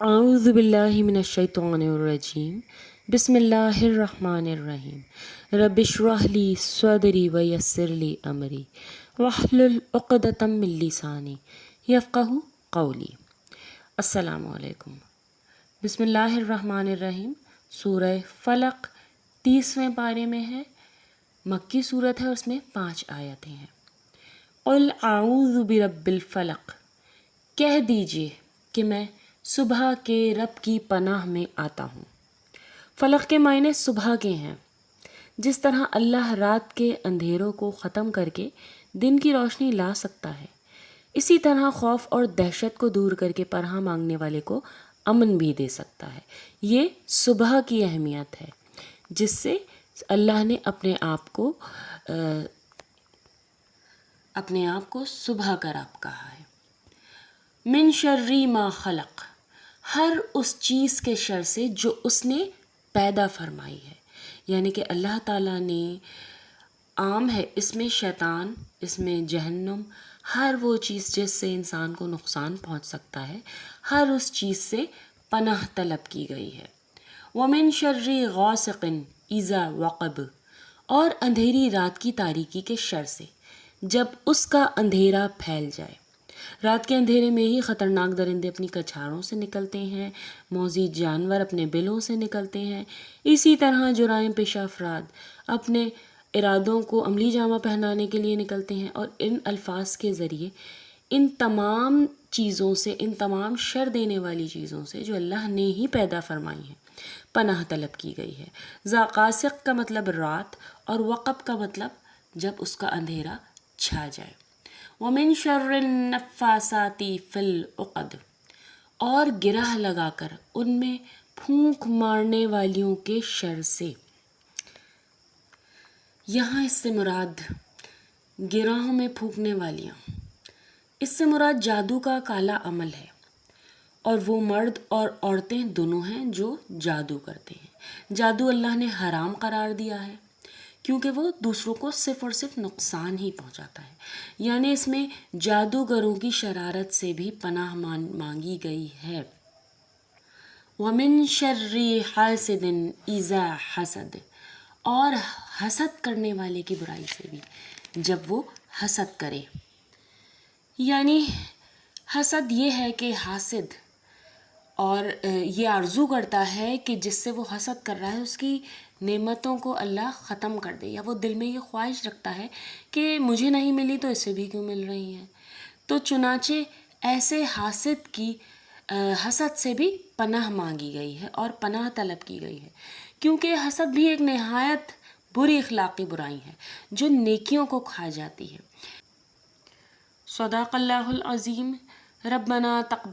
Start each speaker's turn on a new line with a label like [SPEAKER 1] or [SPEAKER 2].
[SPEAKER 1] اعوذ باللہ من الشیطان الرجیم بسم اللہ الرحمن الرحیم رب اشرح لی صدری ویسر لی امری واحلل عقدۃ من لسانی یفقہوا قولی۔ السلام علیکم۔ بسم اللہ الرحمن الرحیم سورہ فلق 30ویں پارے میں ہے، مکی صورت ہے، اس میں 5 آیتیں ہیں۔ قل اعوذ برب الفلق، کہہ دیجئے کہ میں صبح کے رب کی پناہ میں آتا ہوں۔ فلق کے معنی صبح کے ہیں۔ جس طرح اللہ رات کے اندھیروں کو ختم کر کے دن کی روشنی لا سکتا ہے، اسی طرح خوف اور دہشت کو دور کر کے پناہ مانگنے والے کو امن بھی دے سکتا ہے۔ یہ صبح کی اہمیت ہے جس سے اللہ نے اپنے آپ کو صبح کا رب کہا ہے۔ من شر ما خلق، ہر اس چیز کے شر سے جو اس نے پیدا فرمائی ہے، یعنی کہ اللہ تعالیٰ نے عام ہے، اس میں شیطان، اس میں جہنم، ہر وہ چیز جس سے انسان کو نقصان پہنچ سکتا ہے، ہر اس چیز سے پناہ طلب کی گئی ہے۔ وَمِن شَرِّ غَاسِقٍ إِذَا وَقَبَ، اور اندھیری رات کی تاریکی کے شر سے جب اس کا اندھیرا پھیل جائے۔ رات کے اندھیرے میں ہی خطرناک درندے اپنی کچھاروں سے نکلتے ہیں، موذی جانور اپنے بلوں سے نکلتے ہیں، اسی طرح جرائم پیشہ افراد اپنے ارادوں کو عملی جامہ پہنانے کے لیے نکلتے ہیں، اور ان الفاظ کے ذریعے ان تمام چیزوں سے، ان تمام شر دینے والی چیزوں سے جو اللہ نے ہی پیدا فرمائی ہیں، پناہ طلب کی گئی ہے۔ قاسق کا مطلب رات، اور وقب کا مطلب جب اس کا اندھیرا چھا جائے۔ وَمِن شَرِّ النَّفَّاثَاتِ فِي الْعُقَدِ، اور گرہ لگا کر ان میں پھونک مارنے والیوں کے شر سے۔ یہاں اس سے مراد گرہوں میں پھونکنے والیاں، اس سے مراد جادو کا کالا عمل ہے، اور وہ مرد اور عورتیں دونوں ہیں جو جادو کرتے ہیں۔ جادو اللہ نے حرام قرار دیا ہے کیونکہ وہ دوسروں کو صرف اور صرف نقصان ہی پہنچاتا ہے، یعنی اس میں جادوگروں کی شرارت سے بھی پناہ مانگی گئی ہے۔ وَمِن شَرِّ حَاسِدٍ إِذَا حَسَدَ، اور حسد کرنے والے کی برائی سے بھی جب وہ حسد کرے۔ یعنی حسد یہ ہے کہ حاسد اور یہ آرزو کرتا ہے کہ جس سے وہ حسد کر رہا ہے اس کی نعمتوں کو اللہ ختم کر دے، یا وہ دل میں یہ خواہش رکھتا ہے کہ مجھے نہیں ملی تو اسے بھی کیوں مل رہی ہیں۔ تو چنانچہ ایسے حاسد کی حسد سے بھی پناہ مانگی گئی ہے اور پناہ طلب کی گئی ہے، کیونکہ حسد بھی ایک نہایت بری اخلاقی برائی ہے جو نیکیوں کو کھا جاتی ہے۔ صدق اللہ العظیم۔ ربنا تقبل